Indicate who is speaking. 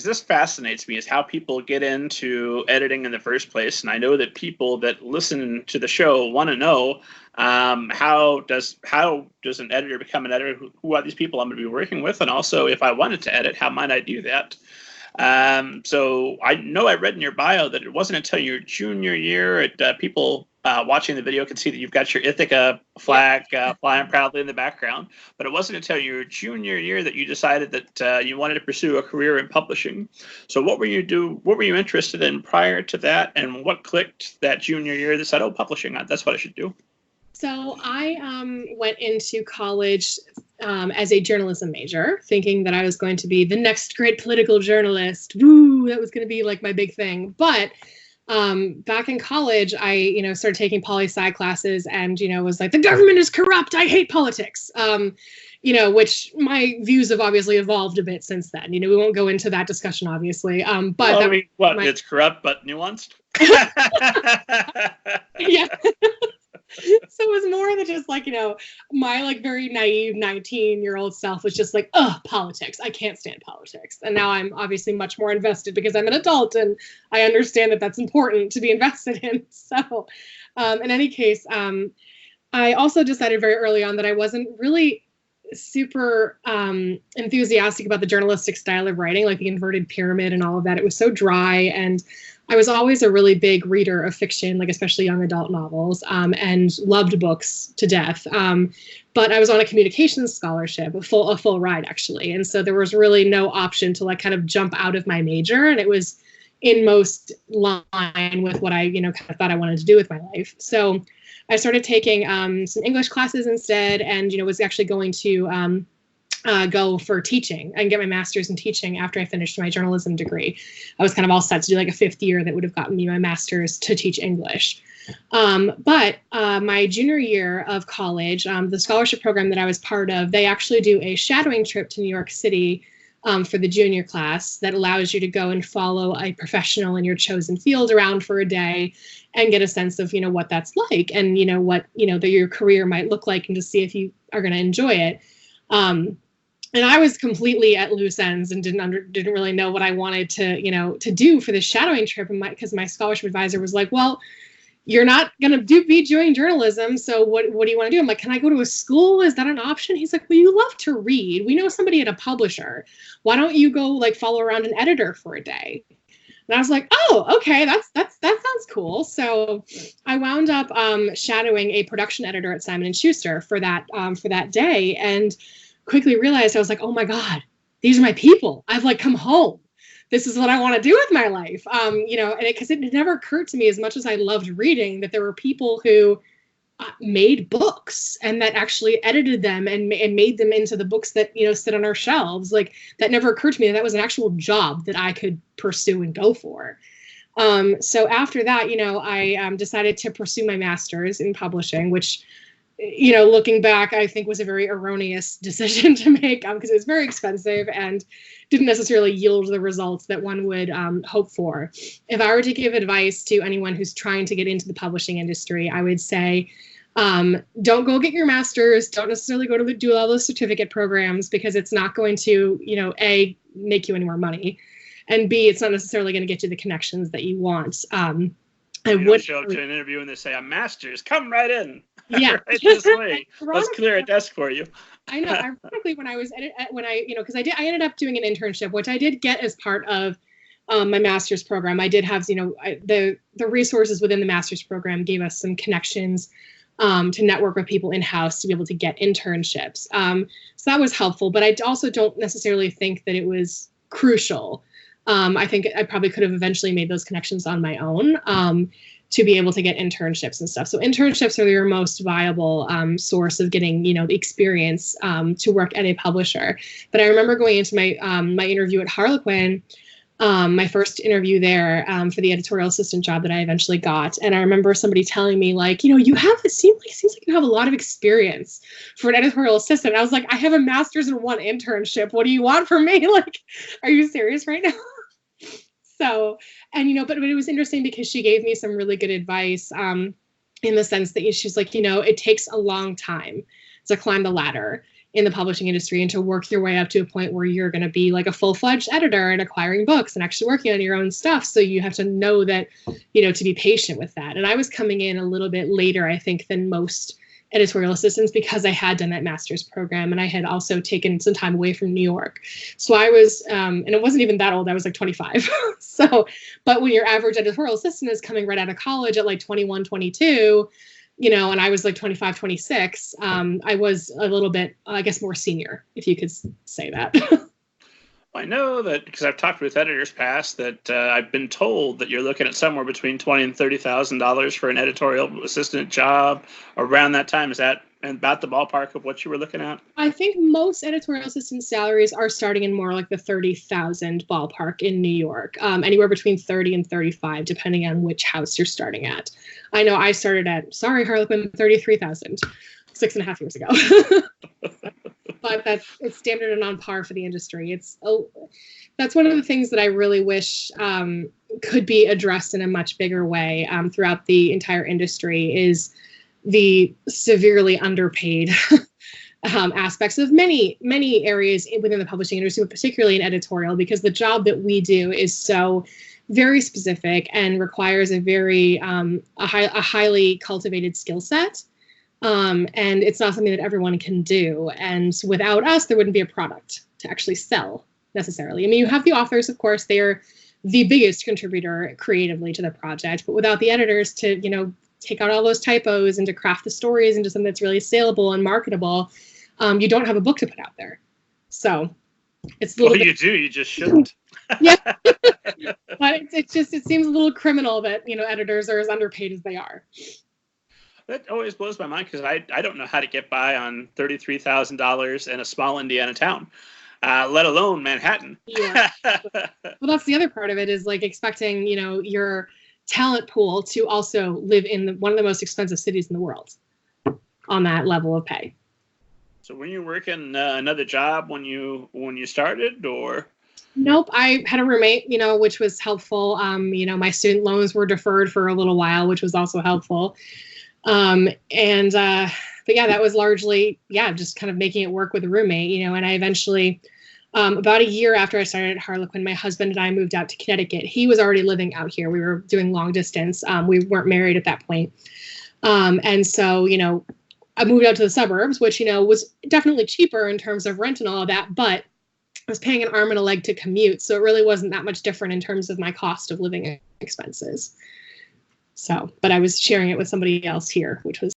Speaker 1: this fascinates me, is how people get into editing in the first place. And I know that people that listen to the show want to know, how does an editor become an editor? Who are these people I'm going to be working with? And also, if I wanted to edit, how might I do that? So I know I read in your bio that it wasn't until your junior year, people watching the video can see that you've got your Ithaca flag flying proudly in the background, but it wasn't until your junior year that you decided that you wanted to pursue a career in publishing. So what were you interested in prior to that, and what clicked that junior year that said, oh, publishing, that's what I should do?
Speaker 2: So I went into college as a journalism major, thinking that I was going to be the next great political journalist. Woo, that was going to be like my big thing. But back in college, I, started taking poli-sci classes and, was like, the government is corrupt. I hate politics. Which my views have obviously evolved a bit since then. We won't go into that discussion, obviously. But
Speaker 1: it's corrupt but nuanced.
Speaker 2: Yeah. So it was more than just like, my like very naive 19-year-old self was just like, politics. I can't stand politics. And now I'm obviously much more invested because I'm an adult and I understand that that's important to be invested in. So in any case, I also decided very early on that I wasn't really super enthusiastic about the journalistic style of writing, like the inverted pyramid and all of that. It was so dry, and I was always a really big reader of fiction, like especially young adult novels, and loved books to death. But I was on a communications scholarship, a full ride actually, and so there was really no option to like kind of jump out of my major, and it was in most line with what I kind of thought I wanted to do with my life. So I started taking some English classes instead, and was actually going to go for teaching and get my master's in teaching after I finished my journalism degree. I was kind of all set to do like a 5th year that would have gotten me my master's to teach English. But my junior year of college, the scholarship program that I was part of, they actually do a shadowing trip to New York City for the junior class that allows you to go and follow a professional in your chosen field around for a day and get a sense of, what that's like, and, what, your career might look like, and to see if you are going to enjoy it. And I was completely at loose ends and didn't really know what I wanted to do for this shadowing trip. And because my scholarship advisor was like, well, you're not going to be doing journalism. So what do you want to do? I'm like, can I go to a school? Is that an option? He's like, well, you love to read. We know somebody at a publisher. Why don't you go like follow around an editor for a day? And I was like, oh, okay, that sounds cool. So I wound up shadowing a production editor at Simon & Schuster for that day, and quickly realized, I was like, oh my God, these are my people. I've like come home. This is what I want to do with my life. And because it never occurred to me, as much as I loved reading, that there were people who made books and that actually edited them and made them into the books that, sit on our shelves. Like that never occurred to me that was an actual job that I could pursue and go for. So after that, I decided to pursue my master's in publishing, which, looking back, I think was a very erroneous decision to make because it was very expensive and didn't necessarily yield the results that one would hope for. If I were to give advice to anyone who's trying to get into the publishing industry, I would say, don't go get your master's. Don't necessarily go to do all those certificate programs, because it's not going to, A, make you any more money, and B, it's not necessarily going to get you the connections that you want.
Speaker 1: You don't show up to an interview and they say, I'm master's, come right in.
Speaker 2: Yeah.
Speaker 1: Right this way. Let's clear a desk for you.
Speaker 2: I know. Ironically, when I was because I ended up doing an internship, which I did get as part of my master's program. I did have, the resources within the master's program gave us some connections to network with people in-house to be able to get internships. So that was helpful, but I also don't necessarily think that it was crucial. I think I probably could have eventually made those connections on my own to be able to get internships and stuff. So internships are your most viable source of getting, the experience to work at a publisher. But I remember going into my my interview at Harlequin, my first interview there for the editorial assistant job that I eventually got. And I remember somebody telling me like, it seems like you have a lot of experience for an editorial assistant. And I was like, I have a master's and 1 internship. What do you want from me? Like, are you serious right now? So, and, but it was interesting because she gave me some really good advice in the sense that she's like, it takes a long time to climb the ladder in the publishing industry and to work your way up to a point where you're going to be like a full-fledged editor and acquiring books and actually working on your own stuff. So you have to know that, to be patient with that. And I was coming in a little bit later, I think, than most editorial assistants because I had done that master's program and I had also taken some time away from New York. So I was, and it wasn't even that old, I was like 25. But when your average editorial assistant is coming right out of college at like 21, 22, and I was like 25, 26, I was a little bit, I guess, more senior, if you could say that.
Speaker 1: I know that because I've talked with editors past that I've been told that you're looking at somewhere between $20,000 and $30,000 for an editorial assistant job around that time. Is that about the ballpark of what you were looking at?
Speaker 2: I think most editorial assistant salaries are starting in more like the 30,000 ballpark in New York, anywhere between 30 and 35, depending on which house you're starting at. I know I started at, Harlequin, 33,000 6.5 years ago. But it's standard and on par for the industry. That's one of the things that I really wish could be addressed in a much bigger way throughout the entire industry is the severely underpaid aspects of many areas within the publishing industry, but particularly in editorial, because the job that we do is so very specific and requires a very a highly cultivated skill set. And it's not something that everyone can do. And without us, there wouldn't be a product to actually sell necessarily. I mean, you have the authors, of course, they are the biggest contributor creatively to the project, but without the editors to, take out all those typos and to craft the stories into something that's really saleable and marketable, you don't have a book to put out there. So it's a little bit...
Speaker 1: you do, you just shouldn't.
Speaker 2: Yeah. But it seems a little criminal that, editors are as underpaid as they are.
Speaker 1: That always blows my mind because I don't know how to get by on $33,000 in a small Indiana town, let alone Manhattan.
Speaker 2: Yeah. Well, that's the other part of it is like expecting, your talent pool to also live in one of the most expensive cities in the world on that level of pay.
Speaker 1: So were you working another job when you started, or?
Speaker 2: Nope. I had a roommate, which was helpful. My student loans were deferred for a little while, which was also helpful. But yeah, that was largely, just kind of making it work with a roommate, and I eventually, about a year after I started at Harlequin, my husband and I moved out to Connecticut. He was already living out here. We were doing long distance. We weren't married at that point. And so, I moved out to the suburbs, which, was definitely cheaper in terms of rent and all of that, but I was paying an arm and a leg to commute. So it really wasn't that much different in terms of my cost of living expenses. So, but I was sharing it with somebody else here, which was